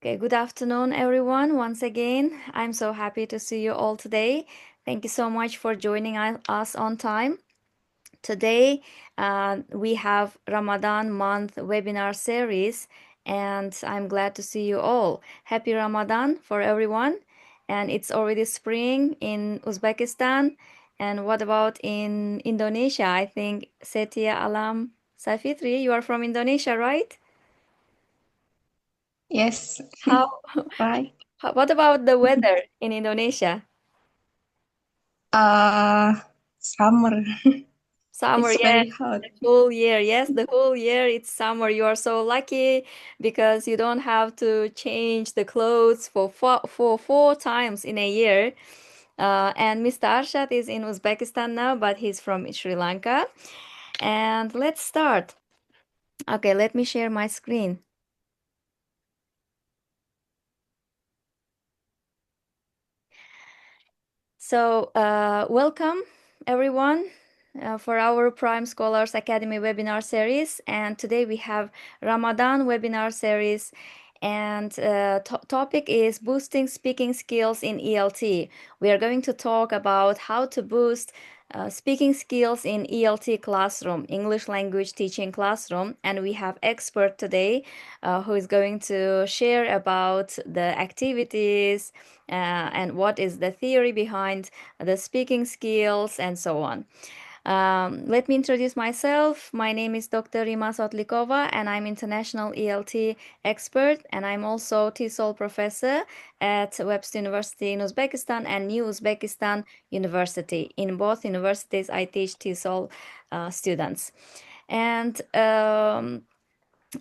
Okay, good afternoon, everyone. Once again, I'm so happy to see you all today. Thank you so much for joining us on time. Today, we have Ramadan month webinar series, and I'm glad to see you all. Happy Ramadan for everyone. And it's already spring in Uzbekistan. And what about in Indonesia? I think Setia Alam Safitri, you are from Indonesia, right? Yes, How, right. what about the weather in Indonesia? Uh, Summer. Summer, It's yes, very hot. the whole year. Yes, the whole year it's summer. You are so lucky because you don't have to change the clothes for four times in a year. And Mr. Arshad is in Uzbekistan now, but he's from Sri Lanka. And let's start. Okay, let me share my screen. So, welcome everyone for our Prime Scholars Academy webinar series. And today we have Ramadan webinar series, and topic is boosting speaking skills in ELT. We are going to talk about how to boost speaking skills in ELT classroom, English language teaching classroom, and we have expert today who is going to share about the activities and what is the theory behind the speaking skills and so on. Let me introduce myself. My name is Dr. Rima Sotlikova, and I'm international ELT expert, and I'm also TESOL professor at Webster University in Uzbekistan and New Uzbekistan University. In both universities, I teach TESOL students. And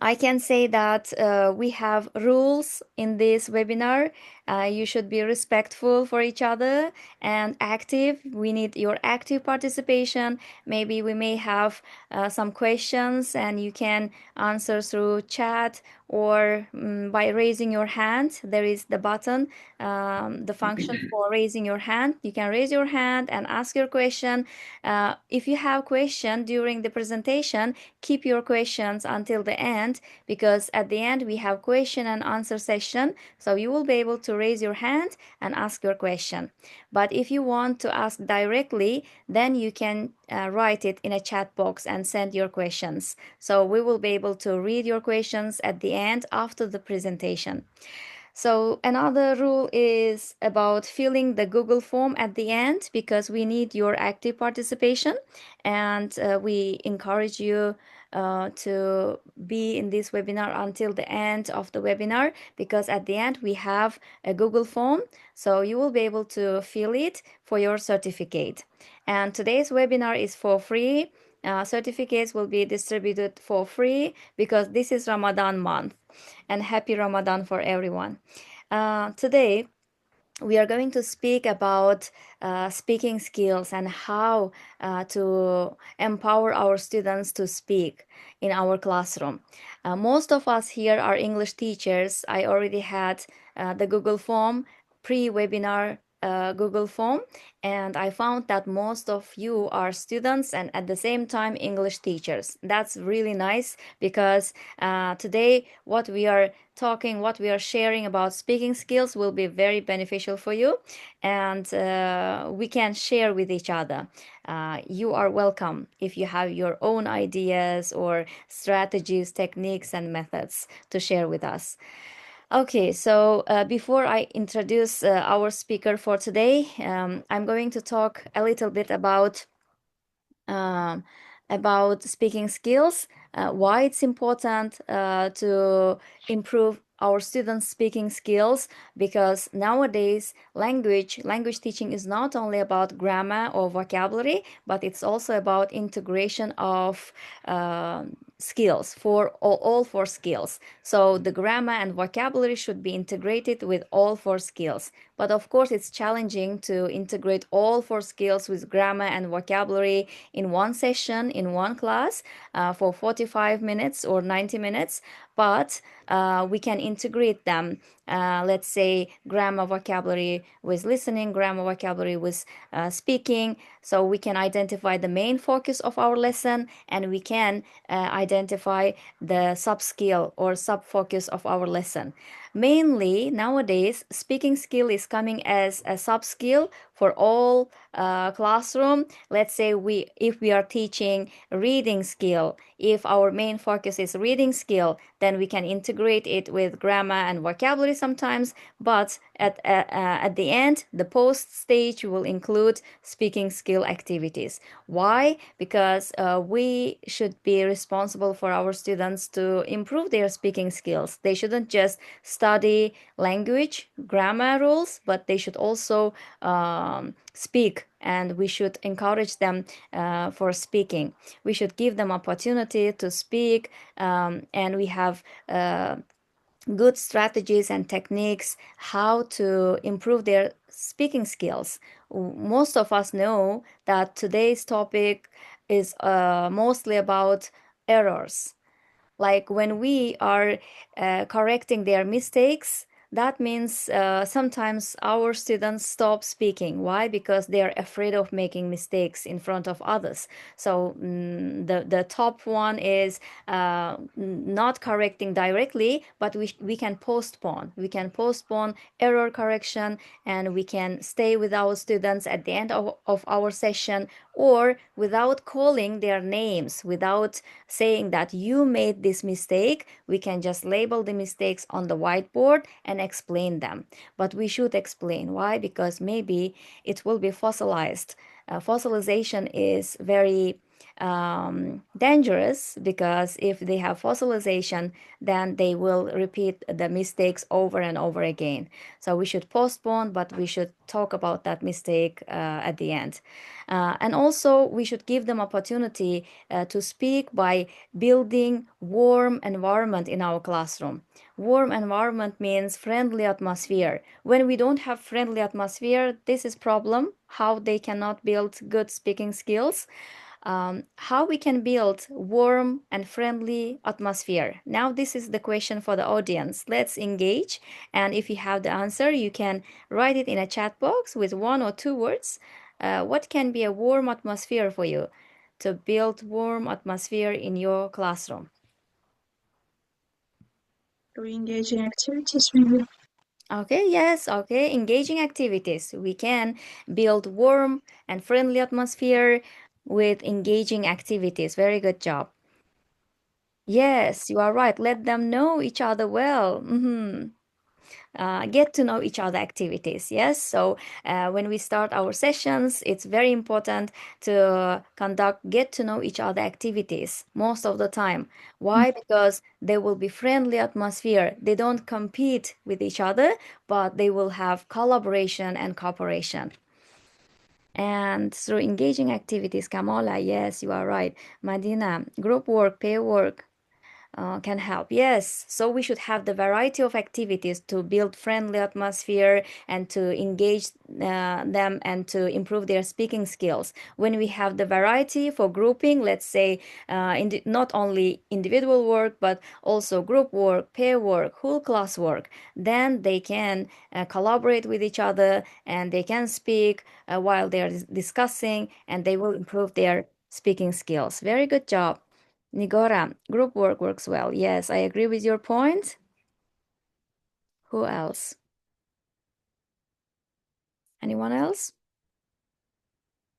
I can say that we have rules in this webinar. You should be respectful for each other and active. We need your active participation. Maybe we may have some questions and you can answer through chat or by raising your hand. There is the button, the function for raising your hand. You can raise your hand and ask your question. If you have question during the presentation, keep your questions until the end, because at the end we have question and answer session, so you will be able to raise your hand and ask your question. But if you want to ask directly, then you can write it in a chat box and send your questions, so we will be able to read your questions at the end after the presentation. So another rule is about filling the Google form at the end, because we need your active participation, and we encourage you to be in this webinar until the end of the webinar, because at the end we have a Google form, so you will be able to fill it for your certificate. And today's webinar is for free. Certificates will be distributed for free because this is Ramadan month, and happy Ramadan for everyone. Today, we are going to speak about speaking skills and how to empower our students to speak in our classroom. Most of us here are English teachers. I already had the Google form, pre-webinar Google form, and I found that most of you are students and at the same time English teachers. That's really nice, because today what we are talking, what we are sharing about speaking skills will be very beneficial for you, and we can share with each other. You are welcome if you have your own ideas or strategies, techniques, and methods to share with us. Okay, so before I introduce our speaker for today, I'm going to talk a little bit um, about speaking skills, why it's important to improve our students' speaking skills, because nowadays language teaching is not only about grammar or vocabulary, but it's also about integration of skills for all four skills. So the grammar and vocabulary should be integrated with all four skills. But of course, it's challenging to integrate all four skills with grammar and vocabulary in one session, in one class, for 45 minutes or 90 minutes. But we can integrate them. Let's say grammar vocabulary with listening, grammar vocabulary with speaking. So we can identify the main focus of our lesson, and we can identify the sub skill or sub focus of our lesson. Mainly nowadays, speaking skill is coming as a sub skill for all classroom. Let's say if we are teaching reading skill, if our main focus is reading skill, then we can integrate it with grammar and vocabulary sometimes. But at the end, the post stage will include speaking skill activities. Why? Because we should be responsible for our students to improve their speaking skills. They shouldn't just study language, grammar rules, but they should also speak, and we should encourage them for speaking. We should give them opportunity to speak, and we have good strategies and techniques how to improve their speaking skills. Most of us know that today's topic is mostly about errors, like when we are correcting their mistakes. That means sometimes our students stop speaking. Why? Because they are afraid of making mistakes in front of others. So the top one is not correcting directly, but we can postpone. We can postpone error correction, and we can stay with our students at the end of our session, or without calling their names, without saying that you made this mistake, we can just label the mistakes on the whiteboard and explain them. But we should explain. Why? Because maybe it will be fossilized. Fossilization is very dangerous, because if they have fossilization, then they will repeat the mistakes over and over again. So we should postpone, but we should talk about that mistake at the end. And also, we should give them opportunity to speak by building warm environment in our classroom. Warm environment means friendly atmosphere. When we don't have friendly atmosphere, this is problem how they cannot build good speaking skills. How we can build warm and friendly atmosphere. Now this is the question for the audience. Let's engage, and if you have the answer, you can write it in a chat box with 1 or 2 words. What can be a warm atmosphere for you to build warm atmosphere in your classroom? To engage in activities, maybe. Okay, yes, okay. Engaging activities. We can build warm and friendly atmosphere with engaging activities. Very good job. Yes, you are right. Let them know each other well. Get to know each other activities. Yes, so when we start our sessions, it's very important to conduct get to know each other activities most of the time. Why? Because there will be friendly atmosphere. They don't compete with each other, but they will have collaboration and cooperation. And through engaging activities, Kamola, yes, you are right. Madina, group work, pair work, can help. Yes, so we should have the variety of activities to build friendly atmosphere and to engage them and to improve their speaking skills. When we have the variety for grouping, let's say not only individual work but also group work, pair work, whole class work, then they can collaborate with each other and they can speak while they are discussing, and they will improve their speaking skills. Very good job. Nigora, group work works well. Yes, I agree with your point. Who else? Anyone else?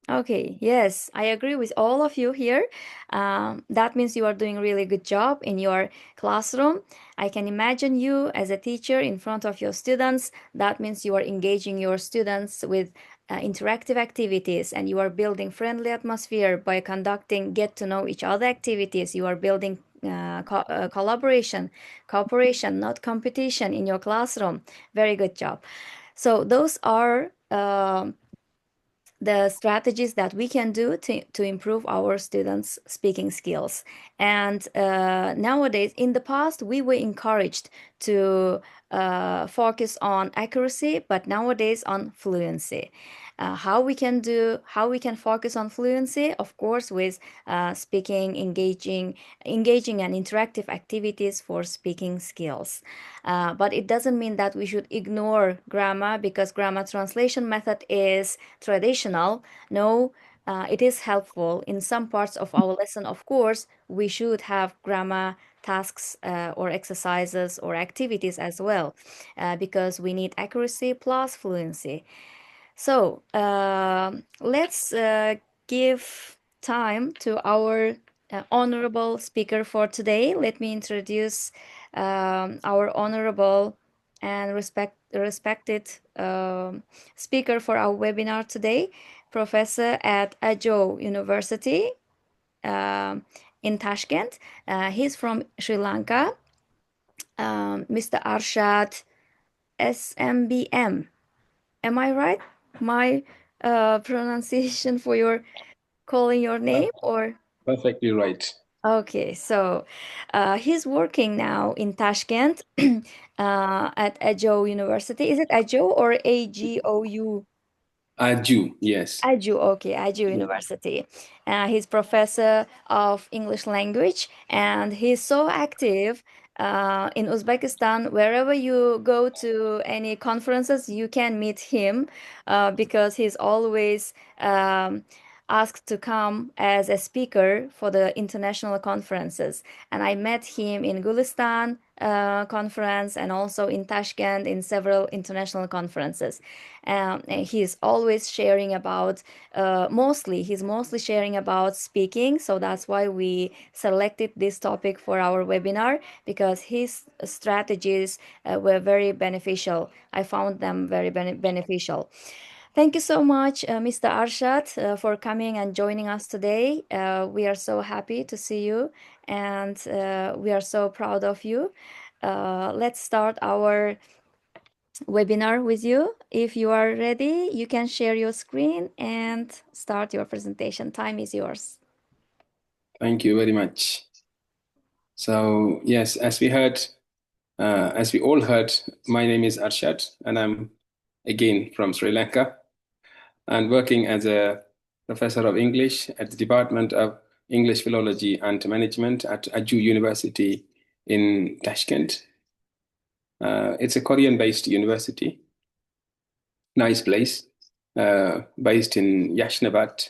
Okay, yes, I agree with all of you here. That means you are doing really good job in your classroom. I can imagine you as a teacher in front of your students. That means you are engaging your students with interactive activities, and you are building friendly atmosphere by conducting get to know each other activities. You are building collaboration, cooperation, not competition in your classroom. Very good job. So those are the strategies that we can do to improve our students' speaking skills. And nowadays, in the past, we were encouraged to focus on accuracy, but nowadays on fluency. How we can focus on fluency, of course, with speaking, engaging and interactive activities for speaking skills. But it doesn't mean that we should ignore grammar, because grammar translation method is traditional. No, it is helpful in some parts of our lesson. Of course, we should have grammar tasks or exercises or activities as well, because we need accuracy plus fluency. So let's give time to our honorable speaker for today. Let me introduce our honorable and respected speaker for our webinar today, professor at Ajo University in Tashkent. He's from Sri Lanka, Mr. Arshad SMBM. Am I right? My pronunciation for your calling your name or? Perfectly right. Okay, so he's working now in Tashkent at Ajo University. Is it Ajo or AGOU? Aju, yes. Aju, okay, Aju University. He's professor of English language, and he's so active in Uzbekistan. Wherever you go to any conferences, you can meet him because he's always asked to come as a speaker for the international conferences. And I met him in Gulistan conference and also in Tashkent in several international conferences. And he's always sharing about he's mostly sharing about speaking. So that's why we selected this topic for our webinar, because his strategies were very beneficial. I found them very beneficial. Thank you so much, Mr. Arshad, for coming and joining us today. We are so happy to see you, and we are so proud of you. Let's start our webinar with you. If you are ready, you can share your screen and start your presentation. Time is yours. Thank you very much. So, yes, as we all heard, my name is Arshad, and I'm again from Sri Lanka and working as a professor of English at the Department of English Philology and Management at Aju University in Tashkent. It's a Korean-based university, nice place, based in Yashnabad.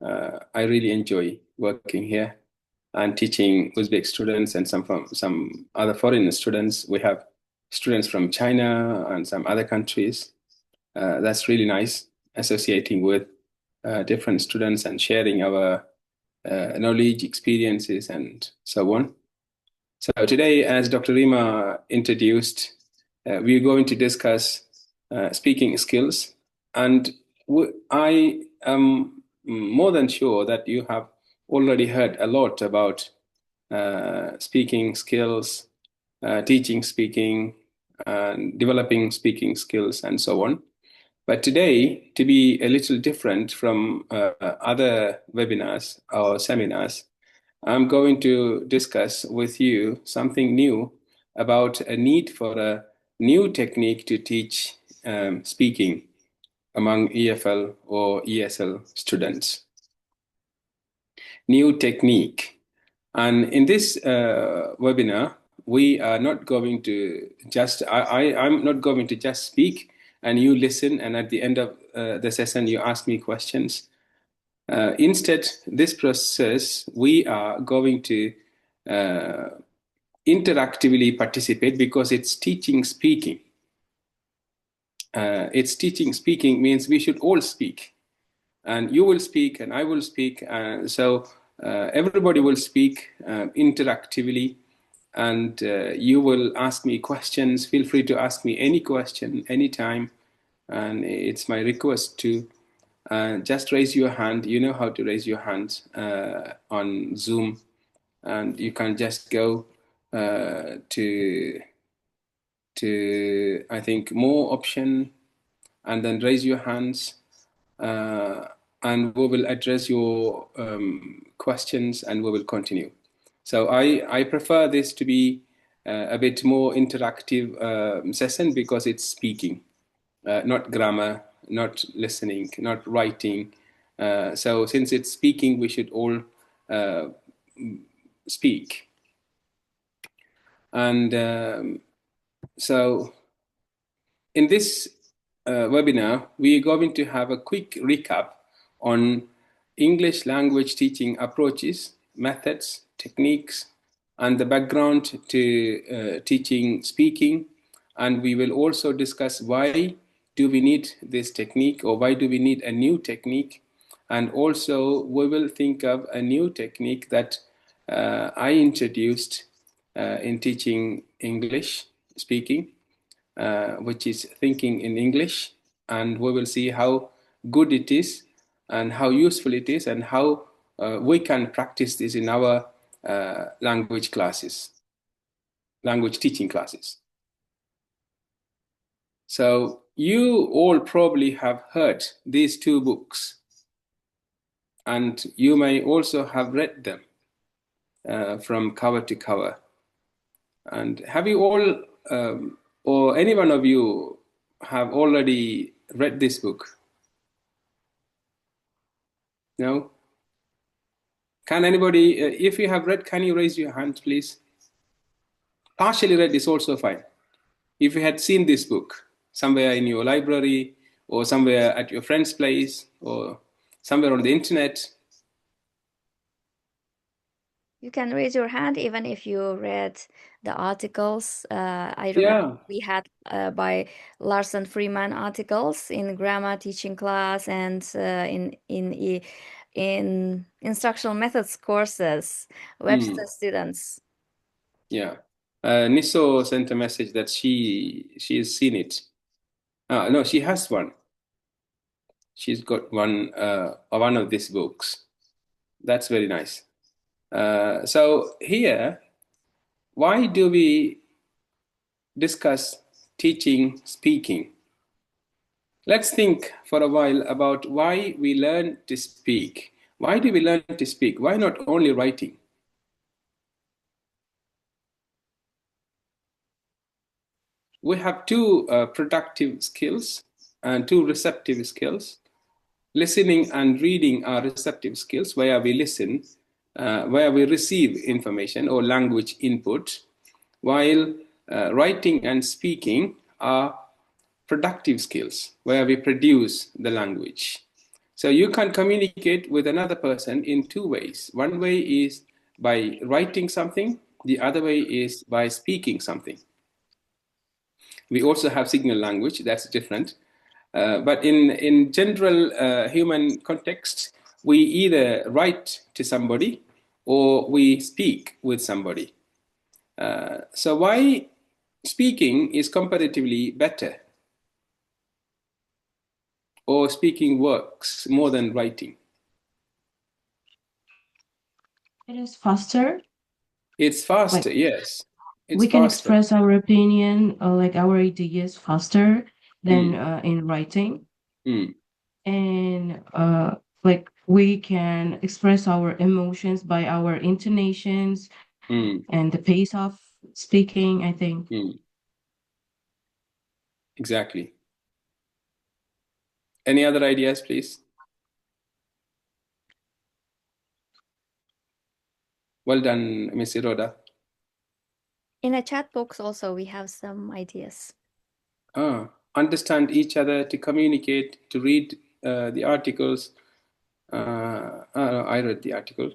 I really enjoy working here and teaching Uzbek students and some other foreign students. We have students from China and some other countries. That's really nice, associating with different students and sharing our knowledge, experiences, and so on. So today, as Dr. Rima introduced, we're going to discuss speaking skills. And I am more than sure that you have already heard a lot about speaking skills, teaching speaking, and developing speaking skills, and so on. But today, to be a little different from other webinars or seminars, I'm going to discuss with you something new about a need for a new technique to teach speaking among EFL or ESL students. New technique. And in this webinar, we are not going to I'm not going to just speak and you listen, and at the end of the session, you ask me questions. Instead, this process, we are going to interactively participate because it's teaching speaking. It's teaching speaking means we should all speak. And you will speak and I will speak. So everybody will speak interactively, and you will ask me questions. Feel free to ask me any question anytime. And it's my request to just raise your hand. You know how to raise your hand on Zoom, and you can just go to I think more option, and then raise your hands, and we will address your questions, and we will continue. So I prefer this to be a bit more interactive session because it's speaking, not grammar, not listening, not writing. So since it's speaking, we should all speak. And so in this webinar, we are going to have a quick recap on English language teaching approaches, methods, techniques, and the background to teaching speaking. And we will also discuss why do we need this technique, or why do we need a new technique. And also we will think of a new technique that I introduced in teaching English speaking, which is thinking in English. And we will see how good it is and how useful it is, and how we can practice this in our language classes, language teaching classes. So you all probably have heard these two books, and you may also have read them from cover to cover. And have you all, or any one of you, have already read this book? No? Can anybody, if you have read, can you raise your hand, please? Partially read is also fine. If you had seen this book somewhere in your library, or somewhere at your friend's place, or somewhere on the internet. You can raise your hand even if you read the articles. I remember we had by Larson Freeman articles in grammar teaching class, and in instructional methods courses, Webster students. Yeah. Niso sent a message that she has seen it. No, she has one. She's got one of these books. That's very nice. So here, why do we discuss teaching speaking? Let's think for a while about why we learn to speak. Why do we learn to speak? Why not only writing? We have two productive skills and two receptive skills. Listening and reading are receptive skills, where we listen, where we receive information or language input, while writing and speaking are productive skills, where we produce the language. So you can communicate with another person in two ways. One way is by writing something, the other way is by speaking something. We also have signal language, that's different. But in general human context, we either write to somebody or we speak with somebody. So why speaking is comparatively better, or speaking works more than writing? It is faster. It's faster, yes. We can express our opinion, like our ideas, faster than in writing. And like we can express our emotions by our intonations and the pace of speaking, I think. Exactly. Any other ideas, please? Well done, Ms. Iroda. In a chat box also we have some ideas. Understand each other, to communicate, to read the articles. I read the article.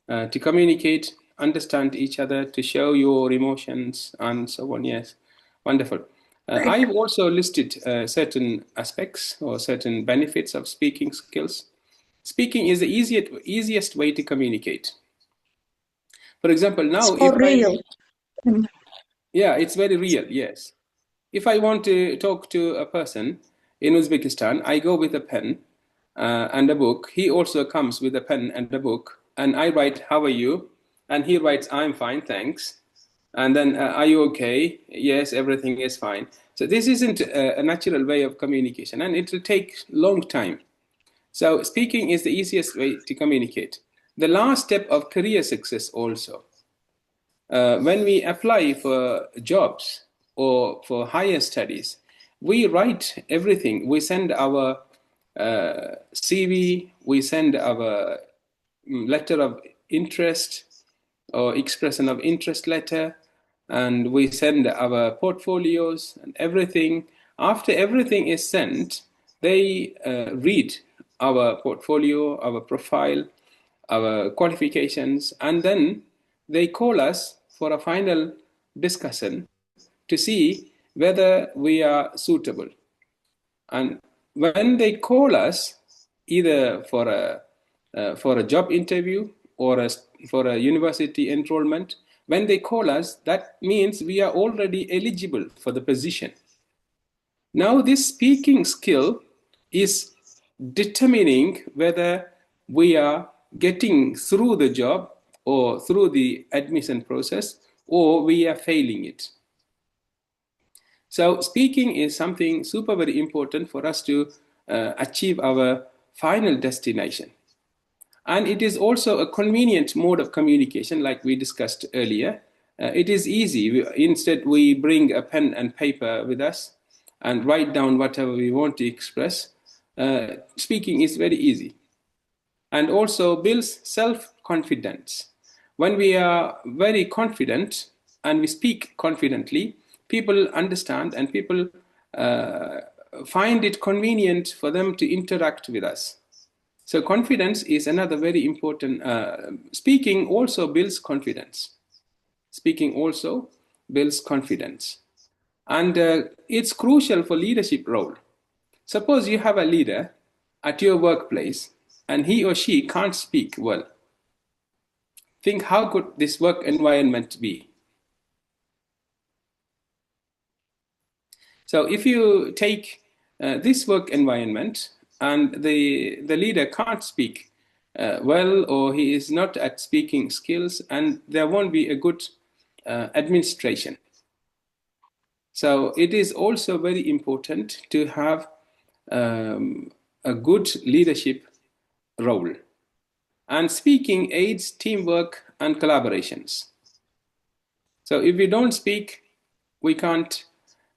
To communicate, understand each other, to show your emotions, and so on. Yes, wonderful. I've also listed certain aspects or certain benefits of speaking skills. Speaking is the easiest way to communicate. For example, now it's real. Yeah, it's very real, yes. If I want to talk to a person in Uzbekistan, I go with a pen and a book. He also comes with a pen and a book, and I write, "How are you?" And he writes, "I'm fine, thanks." And then, "Are you okay?" "Yes, everything is fine." So this isn't a natural way of communication, and it will take long time. So speaking is the easiest way to communicate. The last step of career success also. When we apply for jobs or for higher studies, we write everything. We send our CV, we send our letter of interest or expression of interest letter, and we send our portfolios and everything. After everything is sent, they read our portfolio, our profile, our qualifications, and then they call us for a final discussion to see whether we are suitable. And when they call us, either for a job interview or for a university enrollment, when they call us, that means we are already eligible for the position. Now, this speaking skill is determining whether we are getting through the job or through the admission process, or we are failing it. So speaking is something super very important for us to achieve our final destination. And it is also a convenient mode of communication, like we discussed earlier. It is easy. Instead, we bring a pen and paper with us and write down whatever we want to express. Speaking is very easy. And also builds self-confidence. When we are very confident and we speak confidently, people understand and people find it convenient for them to interact with us. So confidence is another very important. Speaking also builds confidence. Speaking also builds confidence. And it's crucial for leadership role. Suppose you have a leader at your workplace and he or she can't speak well. Think how could this work environment be? So if you take this work environment and the leader can't speak well, or he is not at speaking skills, and there won't be a good administration. So it is also very important to have a good leadership role. And speaking aids teamwork and collaborations. So if we don't speak, we can't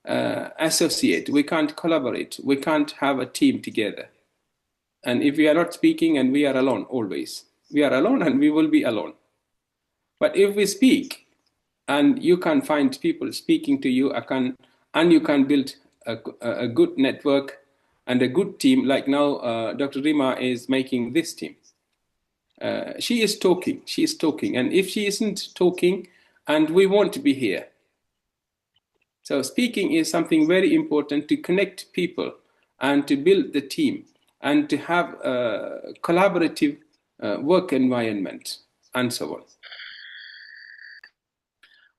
associate, we can't collaborate, we can't have a team together. And if we are not speaking and we are alone, always, we are alone and we will be alone. But if we speak and you can find people speaking to you, and you can build a good network and a good team, like now Dr. Rima is making this team. She is talking, and if she isn't talking, and we want to be here. So speaking is something very important to connect people and to build the team and to have a collaborative work environment and so on.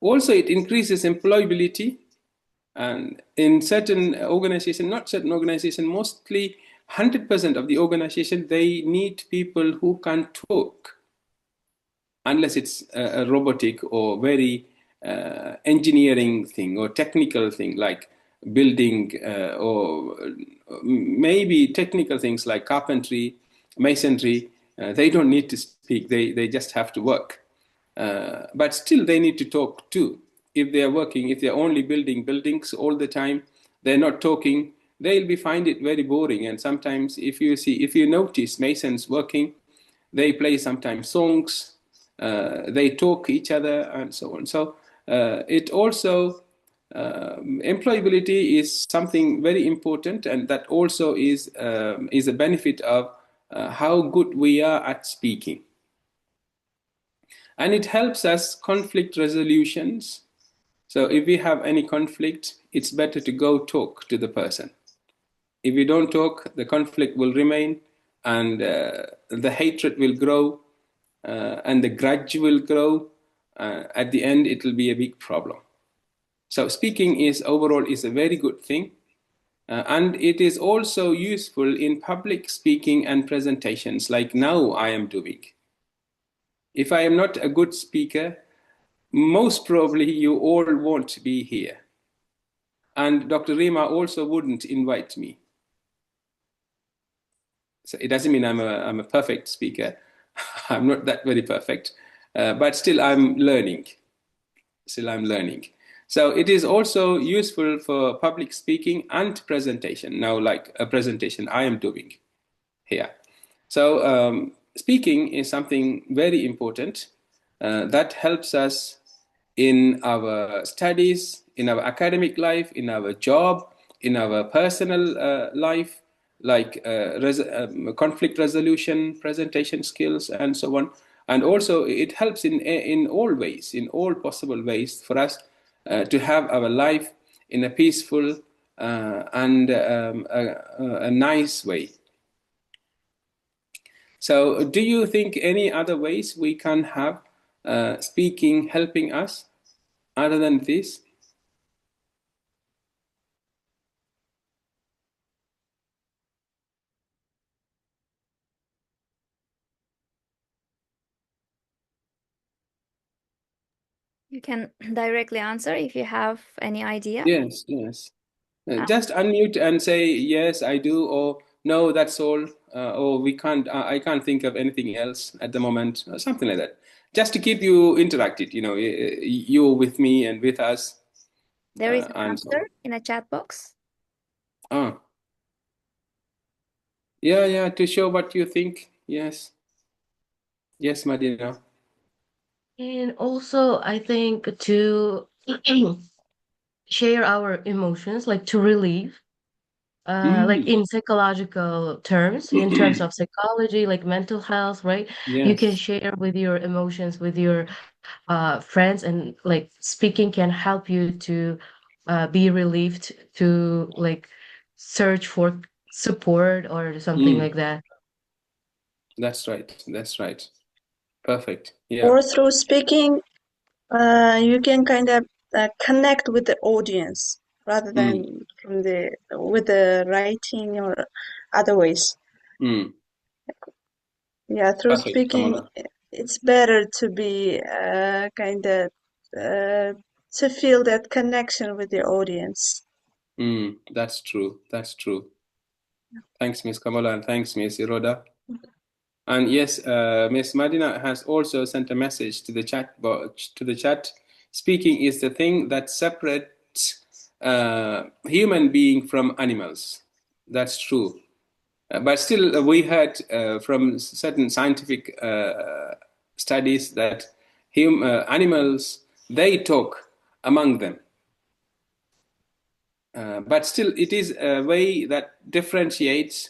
Also, it increases employability, and in certain organizations, not certain organizations, mostly 100% of the organization, they need people who can talk, unless it's a robotic or very engineering thing or technical thing like building or maybe technical things like carpentry, masonry. They don't need to speak, they just have to work. But still they need to talk too. If they're working, if they're only building buildings all the time, they're not talking, they'll find it very boring. And sometimes if you notice masons working, they play sometimes songs, they talk each other and so on. So it also, employability is something very important, and that also is a benefit of how good we are at speaking. And it helps us conflict resolutions. So if we have any conflict, it's better to go talk to the person. If we don't talk, the conflict will remain, and the hatred will grow, and the grudge will grow. At the end, it will be a big problem. So speaking is overall is a very good thing. And it is also useful in public speaking and presentations like now I am doing. If I am not a good speaker, most probably you all won't be here. And Dr. Rima also wouldn't invite me. So it doesn't mean I'm a perfect speaker. I'm not that very perfect, but still I'm learning. So it is also useful for public speaking and presentation. Now, like a presentation I am doing here. So speaking is something very important that helps us in our studies, in our academic life, in our job, in our personal life, like conflict resolution, presentation skills, and so on. And also, it helps in all ways, in all possible ways, for us to have our life in a peaceful and a nice way. So, do you think any other ways we can have speaking helping us other than this? You can directly answer if you have any idea. Yes, yes. Just unmute and say yes, I do, or no, that's all, or we can't. I can't think of anything else at the moment, or something like that. Just to keep you interacted, you with me and with us. There is an and so answer in a chat box. on. Yeah, yeah. To show what you think. Yes, yes, Madina. And also, I think to share our emotions, like to relieve, like Mm. in psychological terms, in terms of psychology, like mental health, right? You can Yes. share with your emotions with your friends, and like speaking can help you to be relieved, to like search for support or something Mm. like that. That's right. That's right. Perfect. Yeah. Or through speaking, you can kind of connect with the audience rather Mm. than with the writing or other ways. Mm. Yeah, through Perfect, speaking, Kamala. it's better to be kind of to feel that connection with the audience. That's true. That's true. Thanks, Miss Kamala, and thanks, Miss Iroda. And yes, Miss Madina has also sent a message to the chat box. To the chat, speaking is the thing that separates human being from animals. That's true. But still, we heard from certain scientific studies that animals, they talk among them. But still, it is a way that differentiates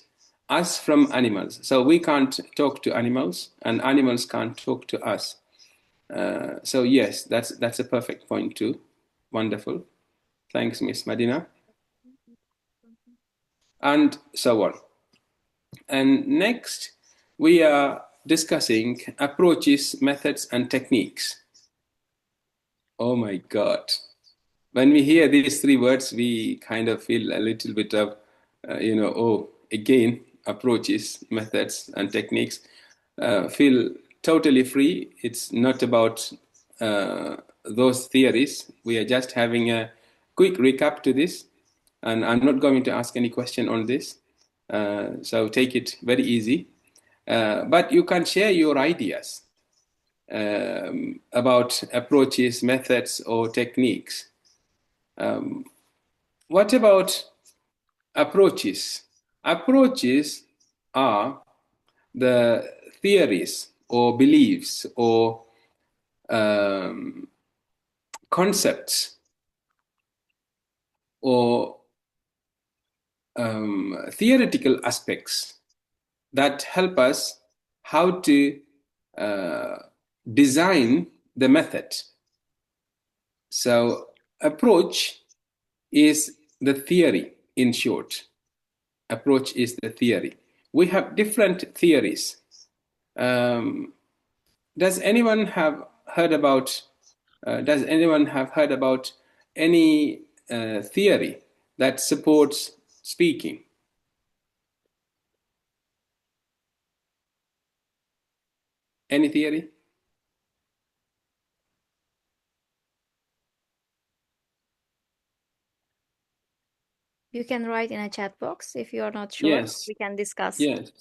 us from animals. So we can't talk to animals, and animals can't talk to us. So yes, that's a perfect point too. Wonderful. Thanks, Miss Madina. And so on. And next, we are discussing approaches, methods, and techniques. Oh my God. When we hear these three words, we kind of feel a little bit of, again, approaches, methods, and techniques. Feel totally free. It's not about those theories. We are just having a quick recap to this, and I'm not going to ask any question on this. So take it very easy. But you can share your ideas about approaches, methods, or techniques. What about approaches? Approaches are the theories or beliefs or concepts or theoretical aspects that help us how to uh, design the method. So, approach is the theory in short. Approach is the theory. We have different theories. Um, does anyone have heard about? Does anyone have heard about any theory that supports speaking? Any theory? You can write in a chat box if you are not sure. Yes. We can discuss. Yes.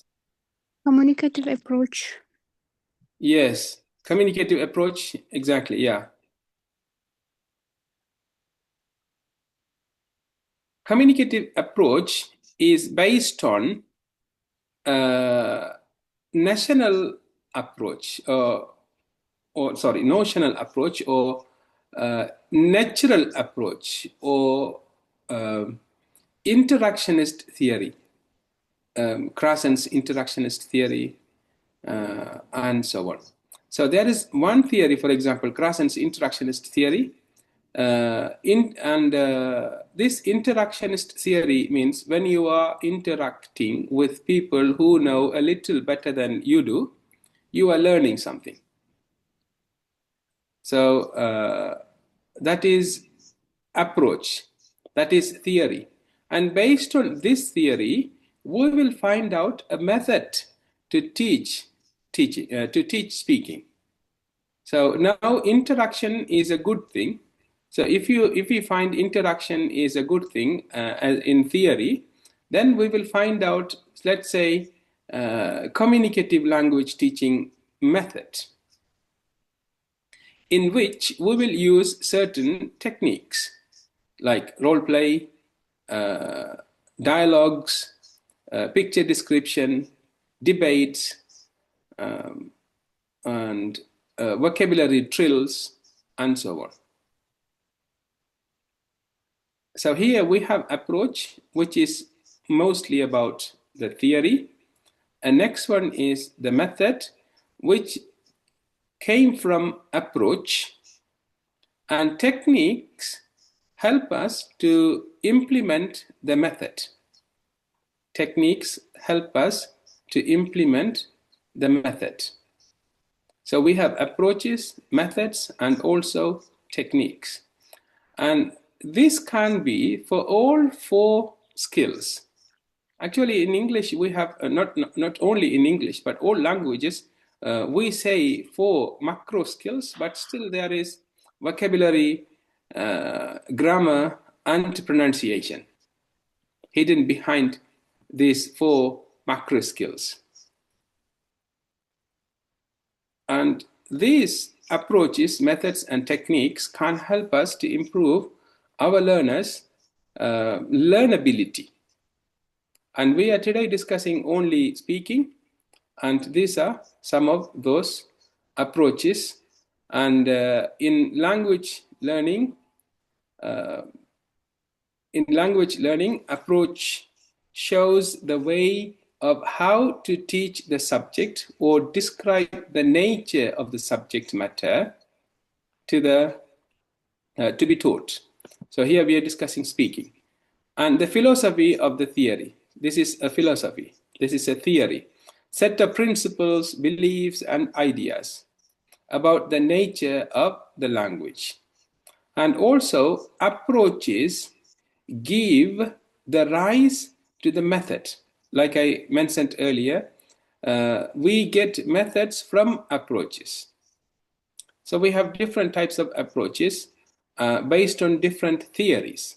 Communicative approach. Yes. Communicative approach. Exactly. Yeah. Communicative approach is based on national approach, or sorry, notional approach, or natural approach, or interactionist theory. Krassen's interactionist theory, and so on. So there is one theory, for example, Krassen's interactionist theory. This interactionist theory means when you are interacting with people who know a little better than you do, you are learning something. So that is approach, that is theory. And based on this theory, we will find out a method to teach speaking. So now interaction is a good thing. So if you find interaction is a good thing in theory, then we will find out, let's say, communicative language teaching method, in which we will use certain techniques like role play, dialogues, picture description, debates, and vocabulary drills, and so on. So here we have approach, which is mostly about the theory. And next one is the method, which came from approach, and techniques help us to implement the method. Techniques help us to implement the method. So we have approaches, methods, and also techniques. And this can be for all 4 skills. Actually, in English, we have not only in English, but all languages, we say 4 macro skills, but still there is vocabulary, grammar, and pronunciation hidden behind these 4 macro skills. And these approaches, methods, and techniques can help us to improve our learners' learnability. And we are today discussing only speaking, and these are some of those approaches. And in language learning, approach shows the way of how to teach the subject or describe the nature of the subject matter to be taught. So here we are discussing speaking. And the philosophy of the theory. This is a philosophy. This is a theory. Set of principles, beliefs, and ideas about the nature of the language. And also approaches give the rise to the method. Like I mentioned earlier, we get methods from approaches. So we have different types of approaches based on different theories.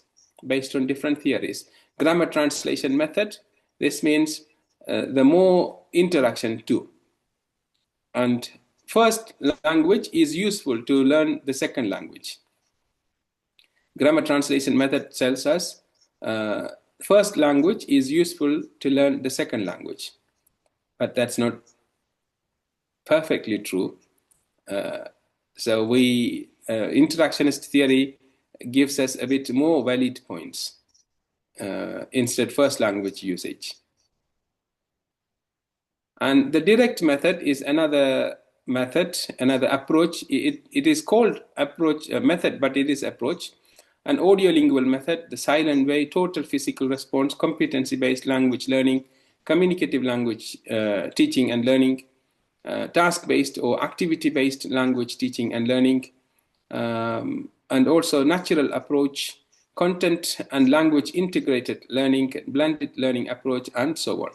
Grammar translation method, this means the more interaction too. And first language is useful to learn the second language. Grammar translation method tells us first language is useful to learn the second language. But that's not perfectly true. So interactionist theory gives us a bit more valid points instead first language usage. And the direct method is another method, another approach. It is called approach method, but it is approach. An audiolingual method, the silent way, total physical response, competency-based language learning, communicative language teaching and learning, task-based or activity-based language teaching and learning, and also natural approach, content and language integrated learning, blended learning approach, and so on.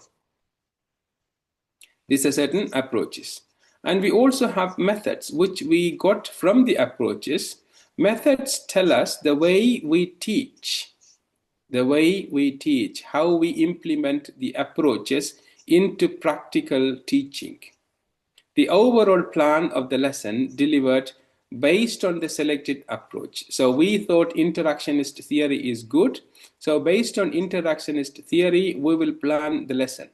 These are certain approaches. And we also have methods which we got from the approaches. Methods tell us the way we teach, how we implement the approaches into practical teaching. The overall plan of the lesson delivered based on the selected approach. So we thought interactionist theory is good. So based on interactionist theory, we will plan the lesson.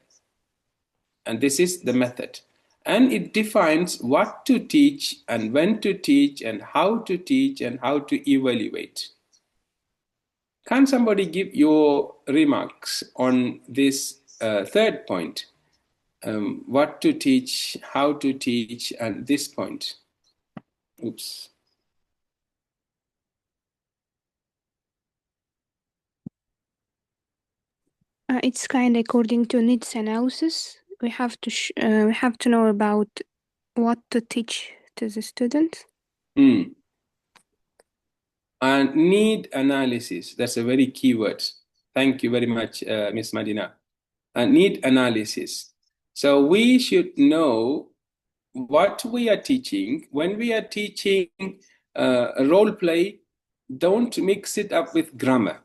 And this is the method. And it defines what to teach and when to teach and how to evaluate. Can somebody give your remarks on this third point. What to teach, how to teach, and this point. Oops. It's kind of according to needs analysis. We have to know about what to teach to the students. And need analysis. That's a very key word. Thank you very much, Ms. Madina. Need analysis. So we should know what we are teaching. When we are teaching a role play, don't mix it up with grammar.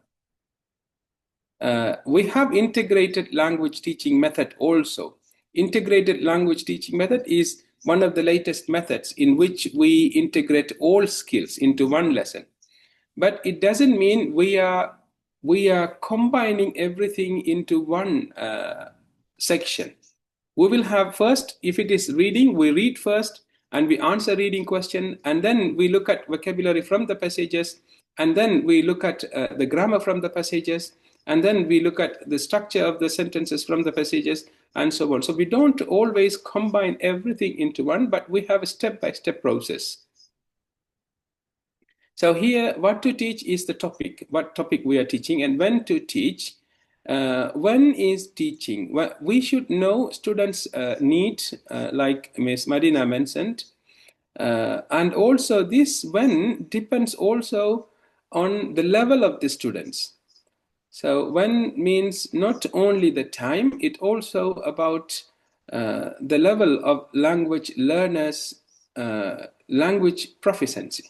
We have integrated language teaching method also. Integrated language teaching method is one of the latest methods in which we integrate all skills into one lesson. But it doesn't mean we are combining everything into one section. We will have first, if it is reading, we read first and we answer reading question, and then we look at vocabulary from the passages, and then we look at the grammar from the passages, and then we look at the structure of the sentences from the passages, and so on. So we don't always combine everything into one, but we have a step-by-step process. So here, what to teach is the topic, what topic we are teaching, and when to teach. When is teaching? Well, we should know students' need, like Ms. Madina mentioned, and also this when depends also on the level of the students. So when means not only the time, it also about the level of language learners' language proficiency.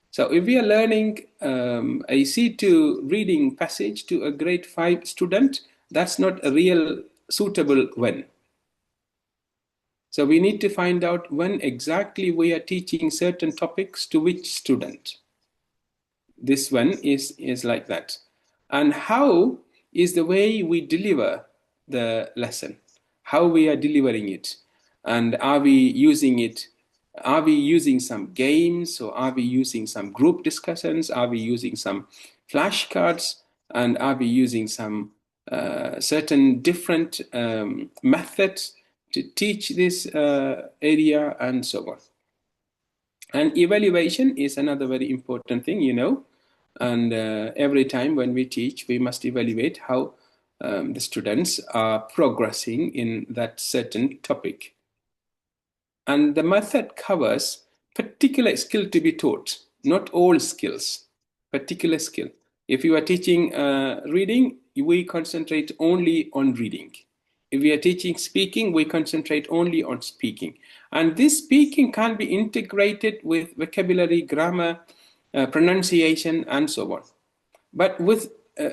So if we are learning a C2 reading passage to a grade 5 student, that's not a real suitable when. So we need to find out when exactly we are teaching certain topics to which student. This one is like that. And how is the way we deliver the lesson, how we are delivering it, and are we using it? Are we using some games, or are we using some group discussions? Are we using some flashcards? And are we using some certain different methods to teach this area, and so on? And evaluation is another very important thing, you know. And every time when we teach, we must evaluate how the students are progressing in that certain topic. And the method covers particular skill to be taught, not all skills, particular skill. If you are teaching reading, we concentrate only on reading. If we are teaching speaking, we concentrate only on speaking. And this speaking can be integrated with vocabulary, grammar, pronunciation, and so on. But with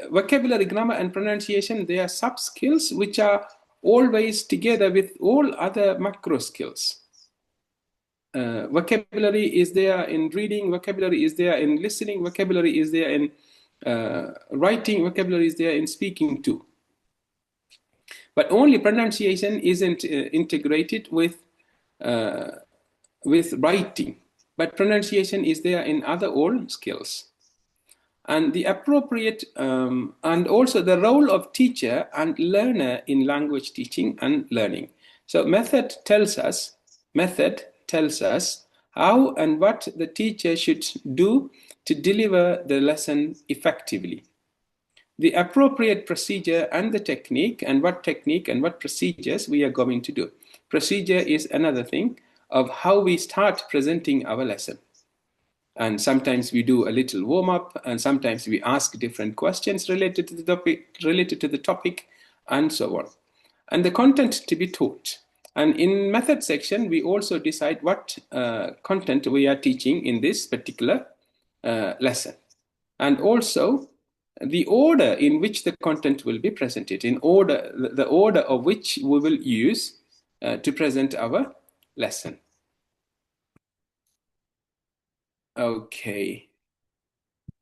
vocabulary, grammar, and pronunciation, they are sub-skills which are always together with all other macro skills. Vocabulary is there in reading, vocabulary is there in listening, vocabulary is there in writing, vocabulary is there in speaking too. But only pronunciation isn't integrated with writing. But pronunciation is there in other all skills. And the appropriate, and also the role of teacher and learner in language teaching and learning. So method tells us how and what the teacher should do to deliver the lesson effectively. The appropriate procedure and the technique and what procedures we are going to do. Procedure is another thing of how we start presenting our lesson. And sometimes we do a little warm-up, and sometimes we ask different questions related to the topic, and so on. And the content to be taught. And in method section, we also decide what content we are teaching in this particular lesson. And also the order in which the content will be presented, in order, the order of which we will use to present our lesson. Okay.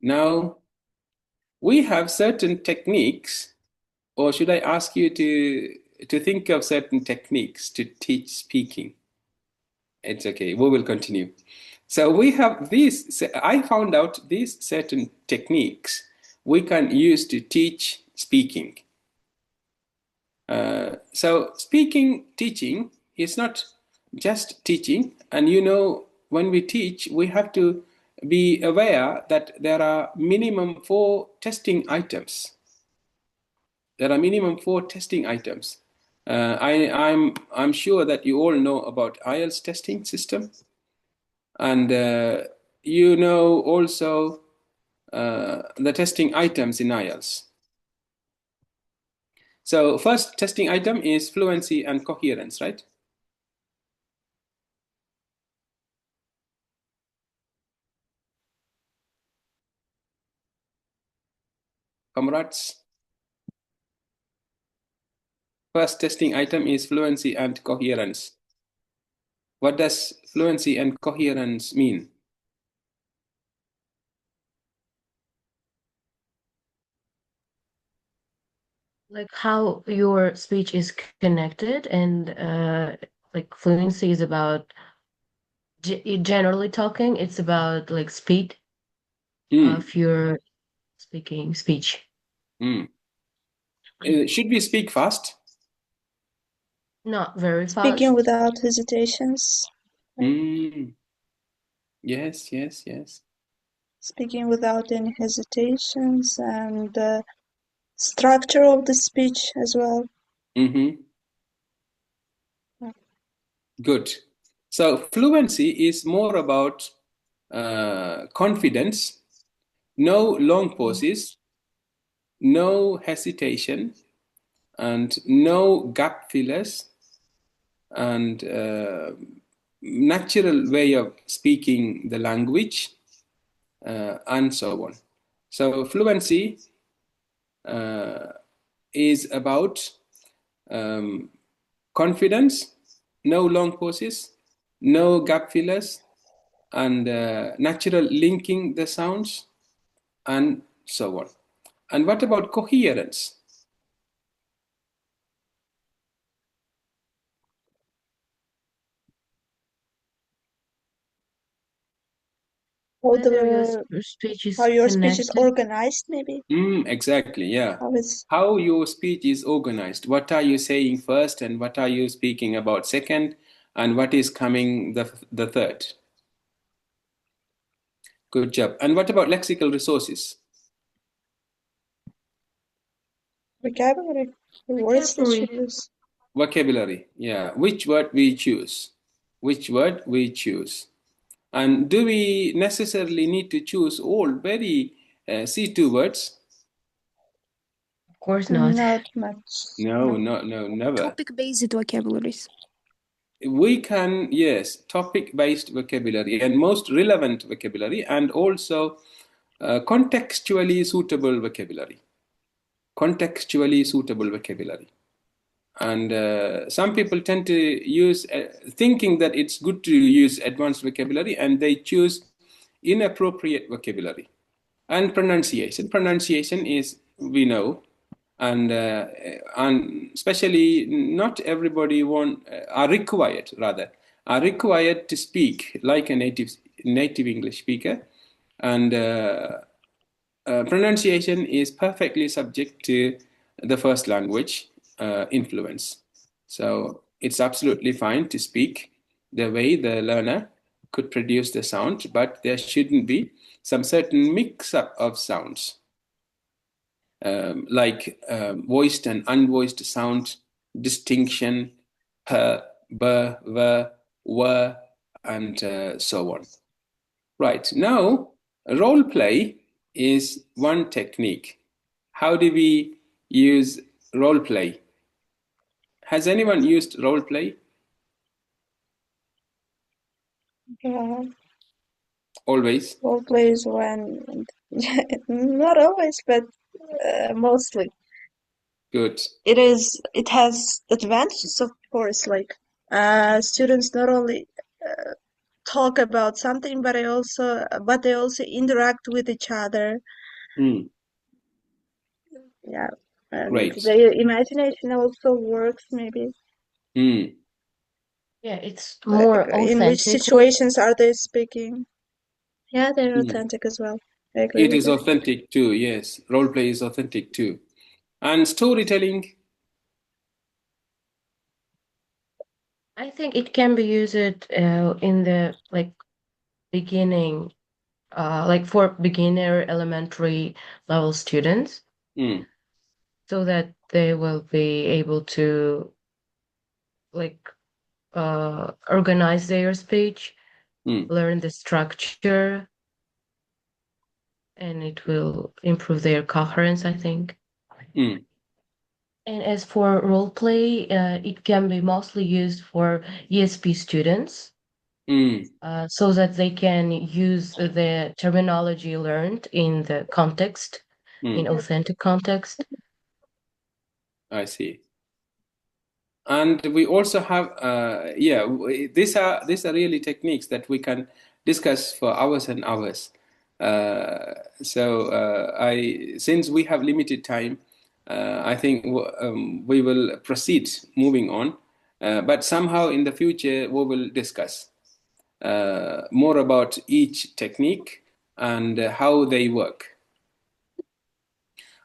Now, we have certain techniques, or should I ask you to think of certain techniques to teach speaking? It's okay, we will continue. So we have these, I found out these certain techniques we can use to teach speaking. So speaking, teaching is not just teaching. And when we teach, we have to be aware that there are minimum 4 testing items. There are minimum 4 testing items. I'm sure that you all know about IELTS testing system, and also the testing items in IELTS. So first testing item is fluency and coherence, right? Comrades? First testing item is fluency and coherence. What does fluency and coherence mean? Like how your speech is connected, and like fluency is about generally talking. It's about like speed of your speech. Should we speak fast? Not very Speaking fast. without hesitations. Yes. Speaking without any hesitations, and structure of the speech as well. Good. So fluency is more about confidence, no long pauses, no hesitation, and no gap fillers, and natural way of speaking the language, and so on. So fluency is about confidence, no long pauses, no gap fillers, and natural linking the sounds, and so on. And what about coherence? Whether your speech is how your speech is connected. organized, maybe. Exactly, yeah. How how your speech is organized. What are you saying first, and what are you speaking about second, and what is coming the third? Good job. And what about lexical resources? vocabulary, the words that you use. Vocabulary, yeah. Which word we choose? Which word we choose? And do we necessarily need to choose all very C2 words? Of course not. Not much. No, never. Topic-based vocabularies. We can, yes, topic-based vocabulary and most relevant vocabulary, and also contextually suitable vocabulary. Contextually suitable vocabulary. And some people tend to use, thinking that it's good to use advanced vocabulary, and they choose inappropriate vocabulary. And pronunciation. Pronunciation is, we know, and especially not everybody are required to speak like a native English speaker, and pronunciation is perfectly subject to the first language influence. So it's absolutely fine to speak the way the learner could produce the sound, but there shouldn't be some certain mix-up of sounds, like voiced and unvoiced sound distinction, p, b, v, w, and so on. Right, now role play is one technique. How do we use role play? Has anyone used role play? Always? Role plays when, not always, but mostly. Good. It has advantages, of course, like students not only talk about something, but they also interact with each other. Yeah, and Great. their imagination also works, maybe. Yeah, it's more authentic. In which situations are they speaking? Yeah, they're authentic as well. I agree It with is that. authentic too, yes. Role play is authentic too. And storytelling? I think it can be used in the beginning, like for beginner elementary level students, so that they will be able to organize their speech, learn the structure, and it will improve their coherence, I think. And as for role play, it can be mostly used for ESP students, so that they can use the terminology learned in the context, in authentic context. I see. And we also have, these are really techniques that we can discuss for hours and hours. Since we have limited time, I think we will proceed moving on. But somehow in the future, we will discuss more about each technique and how they work.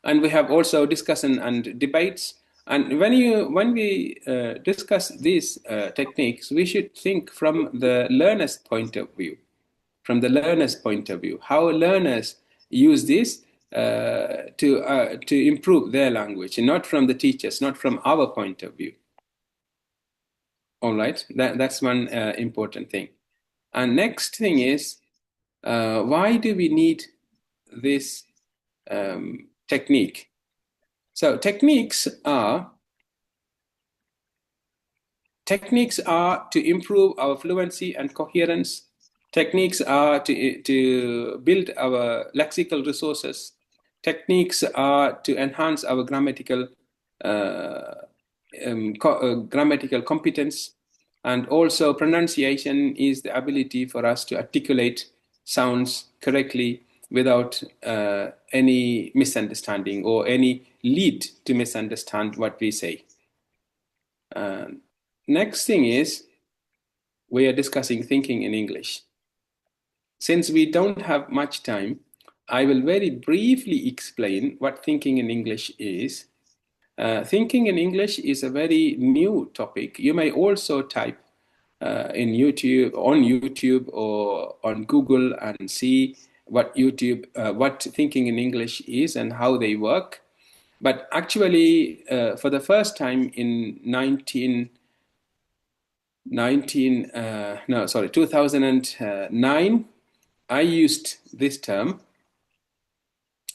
And we have also discussion and debates. And when we discuss these techniques, we should think from the learner's point of view. From the learner's point of view, how learners use this to improve their language, and not from the teachers, not from our point of view. All right, that's one important thing. And next thing is, why do we need this technique? So techniques are to improve our fluency and coherence. Techniques are to build our lexical resources. Techniques are to enhance our grammatical competence. And also pronunciation is the ability for us to articulate sounds correctly without any misunderstanding or any lead to misunderstand what we say. Next thing is, we are discussing thinking in English. Since we don't have much time, I will very briefly explain what thinking in English is. Thinking in English is a very new topic. You may also type on YouTube or on Google and see what thinking in English is and how they work. But actually, for the first time in 2009, I used this term.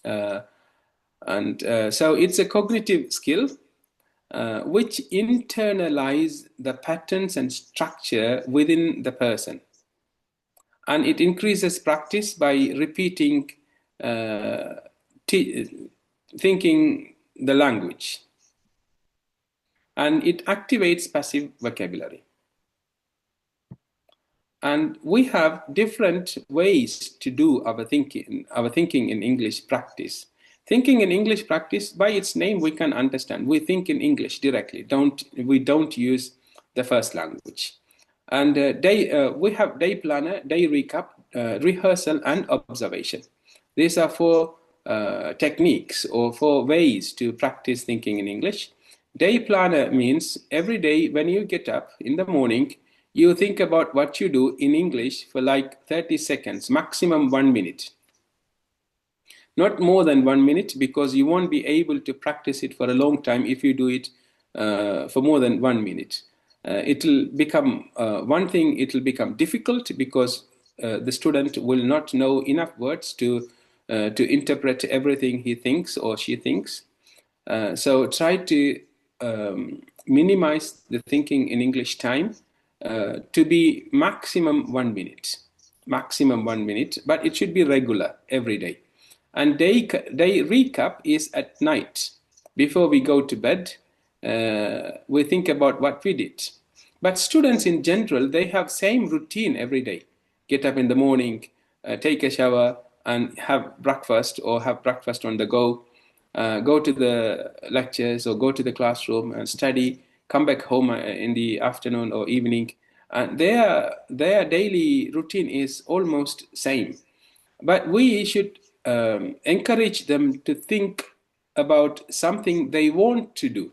So it's a cognitive skill which internalize the patterns and structure within the person. And it increases practice by repeating thinking the language. And it activates passive vocabulary. And we have different ways to do our thinking in English practice. Thinking in English practice, by its name, we can understand. We think in English directly. We don't use the first language. And we have day planner, day recap, rehearsal, and observation. These are four techniques or four ways to practice thinking in English. Day planner means every day when you get up in the morning, you think about what you do in English for like 30 seconds, maximum 1 minute. Not more than 1 minute, because you won't be able to practice it for a long time if you do it for more than 1 minute. It'll become difficult because the student will not know enough words to interpret everything he thinks or she thinks. So try to minimize the thinking in English time to be maximum 1 minute. Maximum 1 minute, but it should be regular every day. And day recap is at night. Before we go to bed, we think about what we did. But students in general, they have same routine every day. Get up in the morning, take a shower, and have breakfast or have breakfast on the go. Go to the lectures or go to the classroom and study, come back home in the afternoon or evening. And their daily routine is almost same. But we should encourage them to think about something they want to do.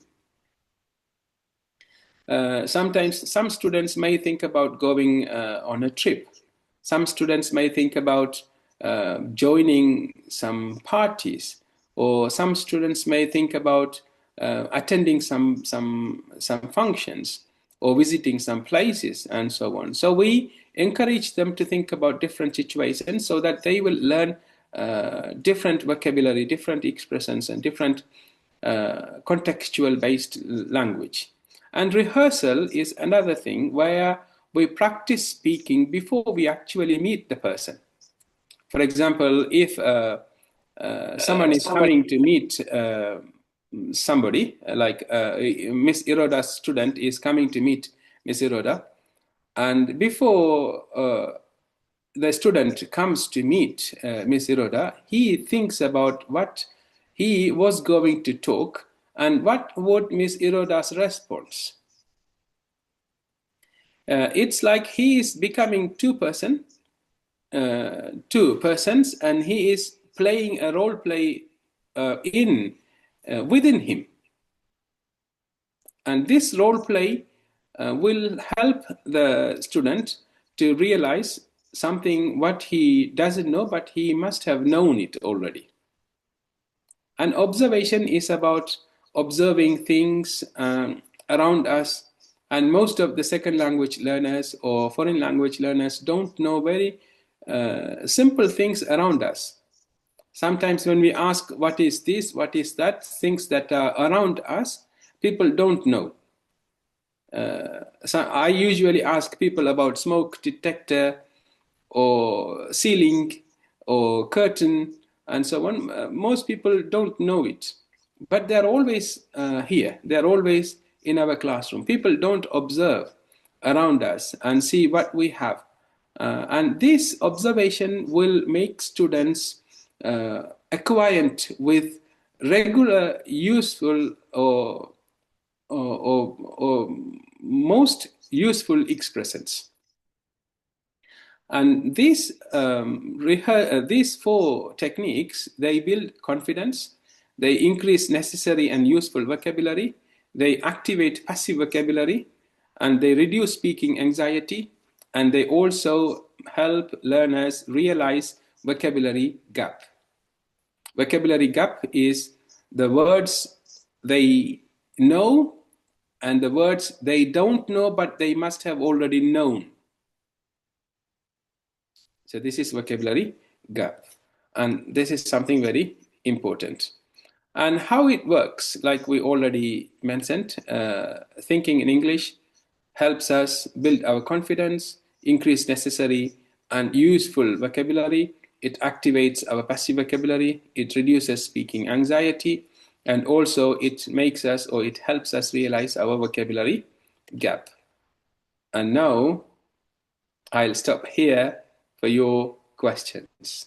Sometimes some students may think about going on a trip. Some students may think about joining some parties, or some students may think about attending some functions or visiting some places and so on. So we encourage them to think about different situations so that they will learn different vocabulary, different expressions, and different contextual based language. And rehearsal is another thing where we practice speaking before we actually meet the person. For example, if someone is coming to meet somebody, like Miss Iroda's student is coming to meet Miss Iroda, and before the student comes to meet Miss Iroda, he thinks about what he was going to talk and what would Miss Iroda's response. It's like he is becoming two persons, and he is playing a role play within him. And this role play will help the student to realize something what he doesn't know, but he must have known it already. And observation is about observing things around us. And most of the second language learners or foreign language learners don't know very simple things around us. Sometimes when we ask, what is this, what is that, things that are around us, people don't know. So I usually ask people about smoke detector or ceiling or curtain and so on. Most people don't know it, but they're always here. They're always in our classroom. People don't observe around us and see what we have. And this observation will make students acquainted with regular, useful, or most useful expressions. And these four techniques, they build confidence, they increase necessary and useful vocabulary, they activate passive vocabulary, and they reduce speaking anxiety, and they also help learners realize vocabulary gap. Vocabulary gap is the words they know and the words they don't know, but they must have already known. So this is vocabulary gap. And this is something very important. And how it works, like we already mentioned, thinking in English helps us build our confidence, increase necessary and useful vocabulary. It activates our passive vocabulary. It reduces speaking anxiety. And also it makes us, or it helps us realize our vocabulary gap. And now I'll stop here for your questions.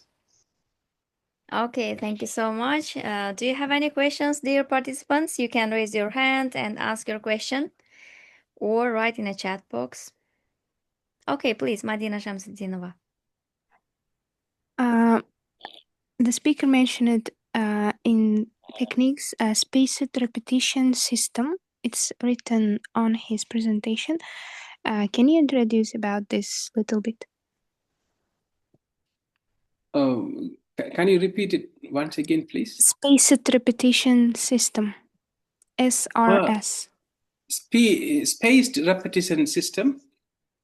Okay, thank you so much. Do you have any questions, dear participants? You can raise your hand and ask your question or write in a chat box. Okay, please, Madina Shamsuddinova. The speaker mentioned in techniques a spaced repetition system. It's written on his presentation. Can you introduce about this a little bit? Can you repeat it once again, please? Spaced repetition system, SRS. Spaced repetition system.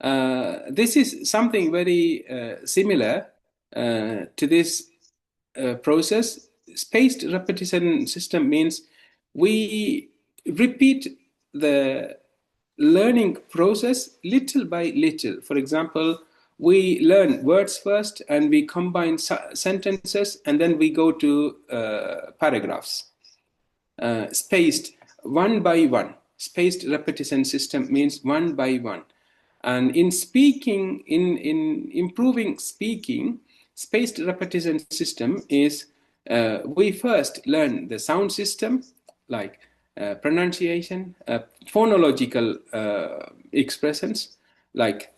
This is something very similar to this process. Spaced repetition system means we repeat the learning process little by little. For example, we learn words first and we combine sentences and then we go to paragraphs. Spaced one by one. Spaced repetition system means one by one. And in speaking, in improving speaking, spaced repetition system is we first learn the sound system, like pronunciation, phonological expressions, like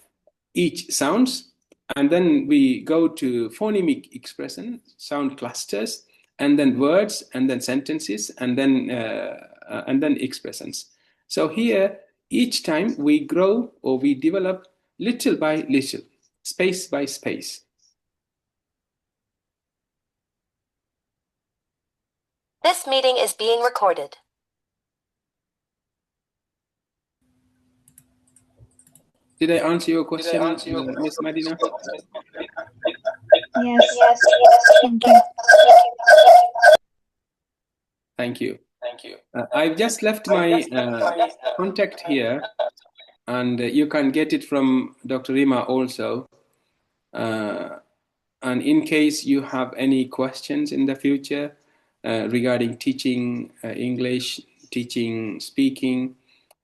each sounds, and then we go to phonemic expression, sound clusters, and then words, and then sentences, and then expressions. So here each time we grow or we develop little by little, space by space. This meeting is being recorded. Did I answer your question, Miss Madina? Yes. Thank you. Thank you. I've just left my contact here, and you can get it from Dr. Rima also. And in case you have any questions in the future regarding teaching English, teaching speaking,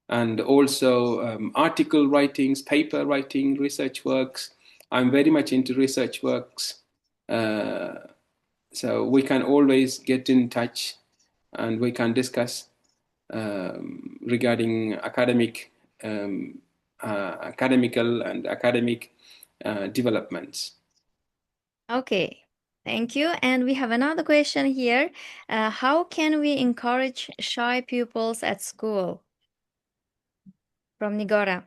and also article writings, paper writing, research works. I'm very much into research works. So we can always get in touch and we can discuss regarding academical and academic developments. Okay, thank you. And we have another question here. How can we encourage shy pupils at school? From Nigora.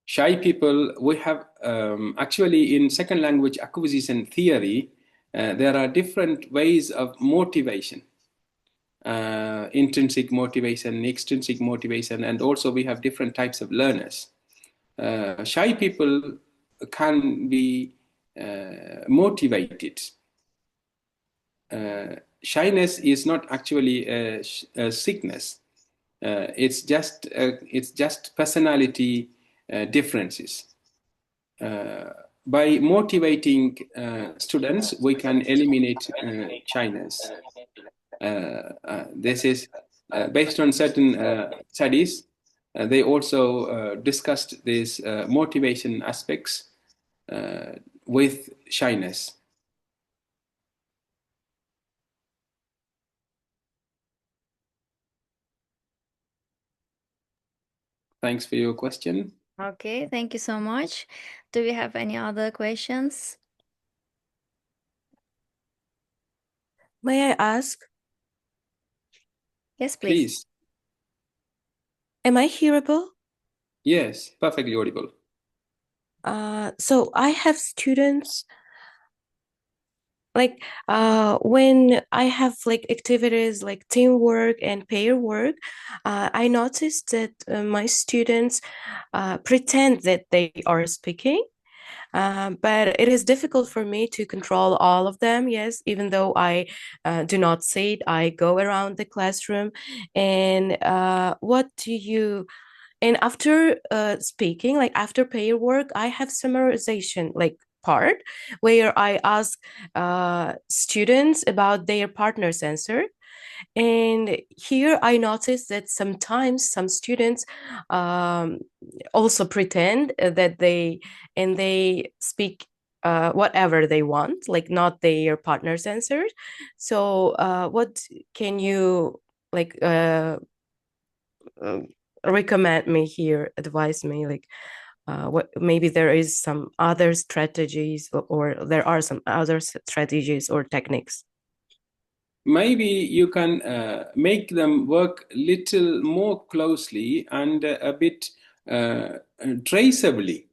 Shy people, we have actually in second language acquisition theory, there are different ways of motivation. Intrinsic motivation, extrinsic motivation, and also we have different types of learners. Shy people can be motivated. Shyness is not actually a sickness. It's just personality differences. By motivating students, we can eliminate shyness. This is based on certain studies. They also discussed these motivation aspects with shyness. Thanks for your question. Okay, thank you so much. Do we have any other questions? May I ask? Yes, please. Please. Am I hearable? Yes, perfectly audible. So I have students like when I have like activities like teamwork and pair work, I noticed that my students pretend that they are speaking. But it is difficult for me to control all of them. Yes, even though I do not say it, I go around the classroom. And and after speaking, like after pair work, I have summarization like part where I ask students about their partner's answer. And here I noticed that sometimes some students also pretend that they speak whatever they want, like not their partner's answers. So what can you like recommend me here, advise me, like what maybe there is some other strategies or there are some other strategies or techniques? Maybe you can make them work little more closely and a bit traceably.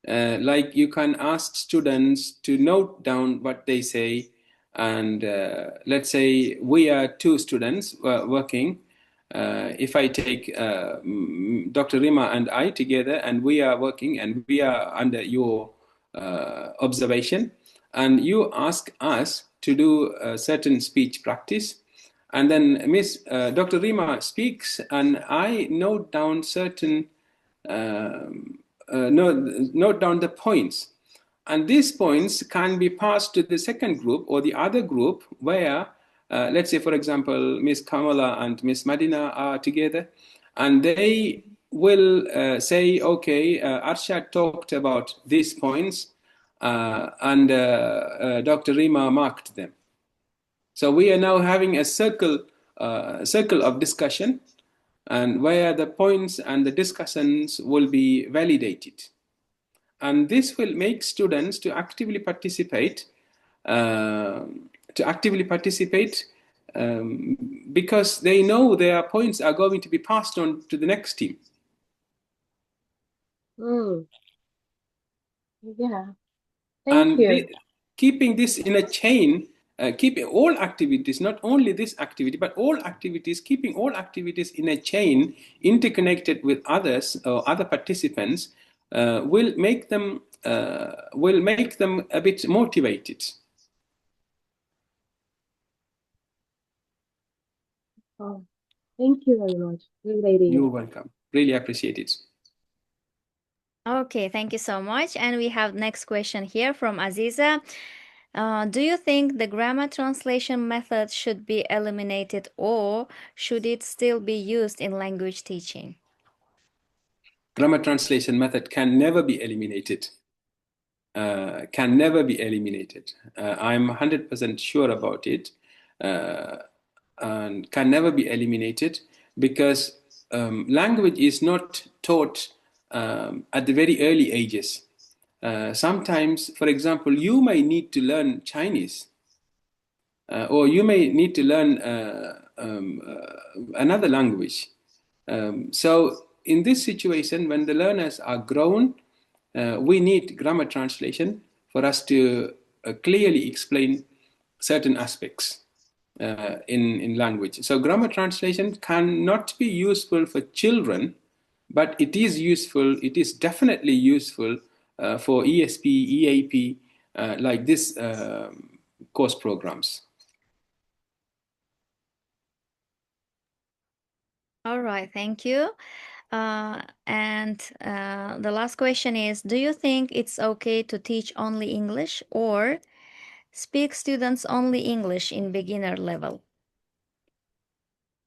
Like you can ask students to note down what they say, and let's say we are two students working. If I take Dr. Rima and I together, and we are working, and we are under your observation, and you ask us to do a certain speech practice, and then Dr. Rima speaks, and I note down certain note down the points, and these points can be passed to the second group or the other group where let's say, for example, Miss Kamala and Miss Madina are together, and they will say, okay, Arshad talked about these points, and Dr. Rima marked them. So we are now having a circle of discussion, and where the points and the discussions will be validated. And this will make students to actively participate because they know their points are going to be passed on to the next team. Yeah, thank you. Keeping this in a chain, keeping all activities, not only this activity, but all activities, keeping all activities in a chain, interconnected with others or other participants, will make them a bit motivated. Oh, thank you very much. Great idea. You're welcome. Really appreciate it. Okay, thank you so much. And we have next question here from Aziza. Do you think the grammar translation method should be eliminated, or should it still be used in language teaching? Grammar translation method can never be eliminated. Can never be eliminated. I'm 100% sure about it, and can never be eliminated, because language is not taught at the very early ages. Sometimes, for example, you may need to learn Chinese, or you may need to learn another language. So in this situation, when the learners are grown, we need grammar translation for us to clearly explain certain aspects in language. So grammar translation cannot be useful for children, but it is useful, it is definitely useful for ESP, EAP, like this course programs. All right, thank you. And the last question is, do you think it's okay to teach only English, or speak students only English in beginner level?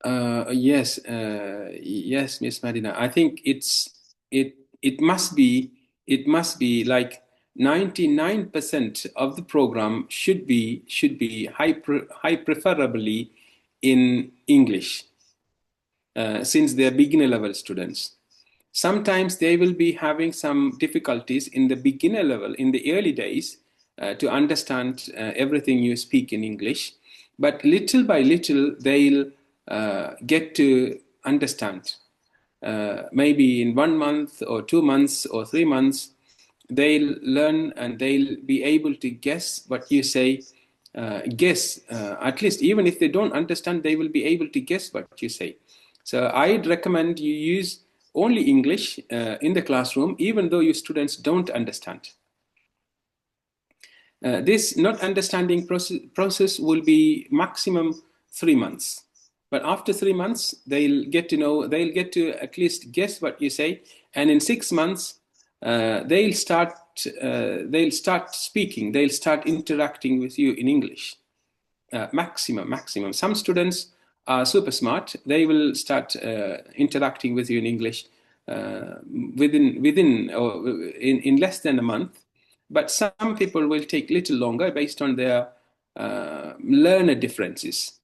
Yes, yes, Miss Madina. I think it must be like 99% of the program should be high preferably in English, since they're beginner level students. Sometimes they will be having some difficulties in the beginner level in the early days to understand everything you speak in English, but little by little they'll get to understand. Maybe in 1 month or 2 months or 3 months, they'll learn and they'll be able to guess what you say. At least even if they don't understand, they will be able to guess what you say. So I'd recommend you use only English in the classroom, even though your students don't understand. This not understanding process will be maximum 3 months. But after 3 months, they'll get to at least guess what you say. And in 6 months, they'll start speaking, they'll start interacting with you in English. Maximum. Some students are super smart. They will start interacting with you in English within or in less than a month. But some people will take a little longer based on their learner differences.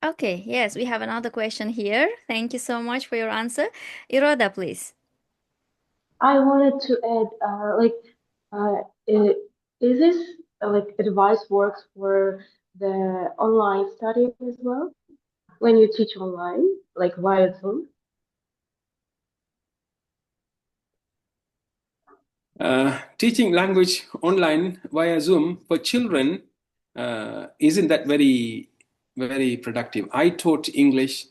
Okay, yes, we have another question here. Thank you so much for your answer. Iroda, please. I wanted to add, is this like advice works for the online studying as well? When you teach online, like via Zoom? Teaching language online via Zoom for children isn't that very productive. I taught English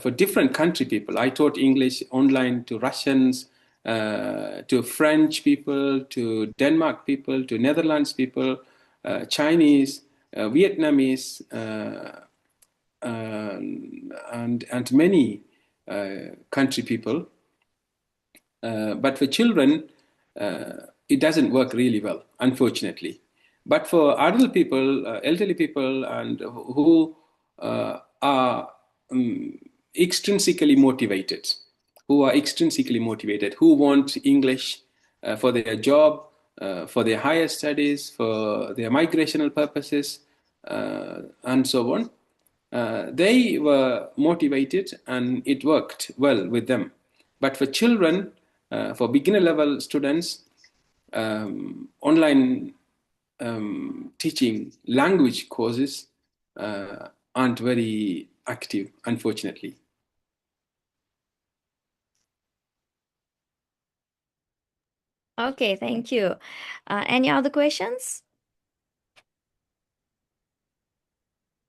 for different country people. I taught English online to Russians, to French people, to Denmark people, to Netherlands people, Chinese, Vietnamese, and many country people. But for children, it doesn't work really well, unfortunately. But for adult people, elderly people, and who are extrinsically motivated, who want English for their job, for their higher studies, for their migrational purposes, and so on, they were motivated and it worked well with them. But for children, for beginner level students, online teaching language courses aren't very active, unfortunately. Okay, thank you. Any other questions?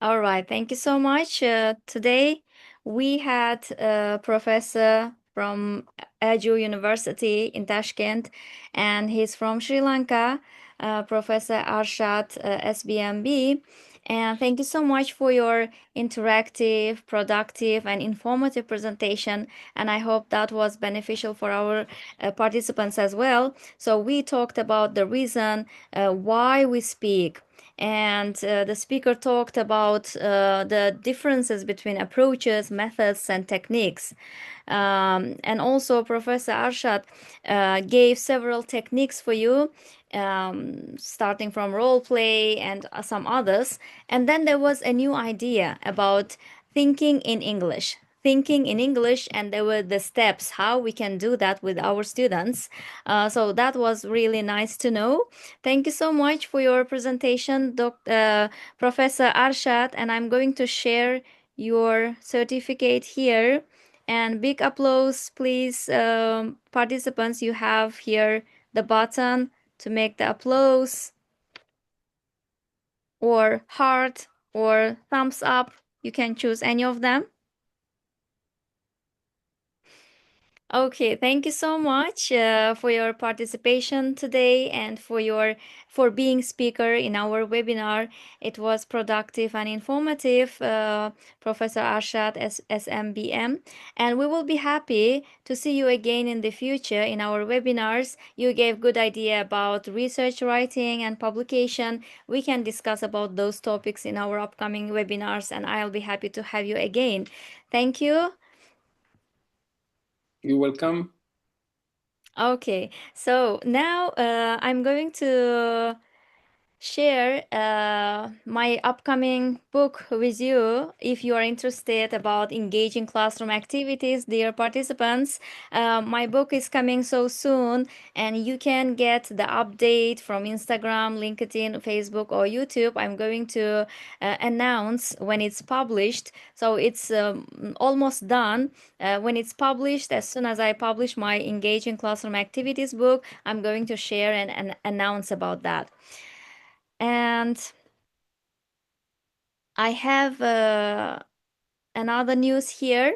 All right, thank you so much. Today we had a professor from Edu University in Tashkent, and he's from Sri Lanka, Professor Arshad SBMB. And thank you so much for your interactive, productive, and informative presentation. And I hope that was beneficial for our participants as well. So we talked about the reason why we speak, and the speaker talked about the differences between approaches, methods, and techniques. And also, Professor Arshad gave several techniques for you, starting from role play and some others. And then there was a new idea about thinking in English. Thinking in English, and there were the steps how we can do that with our students. So that was really nice to know. Thank you so much for your presentation, Professor Arshad, and I'm going to share your certificate here. And big applause, please, participants. You have here the button to make the applause, or heart, or thumbs up. You can choose any of them. Okay, thank you so much for your participation today and for being speaker in our webinar. It was productive and informative, Professor Arshad SMBM, and we will be happy to see you again in the future in our webinars. You gave good idea about research writing and publication. We can discuss about those topics in our upcoming webinars, and I'll be happy to have you again. Thank you. You're welcome. Okay, so now I'm going to share my upcoming book with you. If you are interested about engaging classroom activities, dear participants, my book is coming so soon, and you can get the update from Instagram, LinkedIn, Facebook, or YouTube. I'm going to announce when it's published. So it's almost done. When it's published, as soon as I publish my engaging classroom activities book, I'm going to share and announce about that. And I have another news here.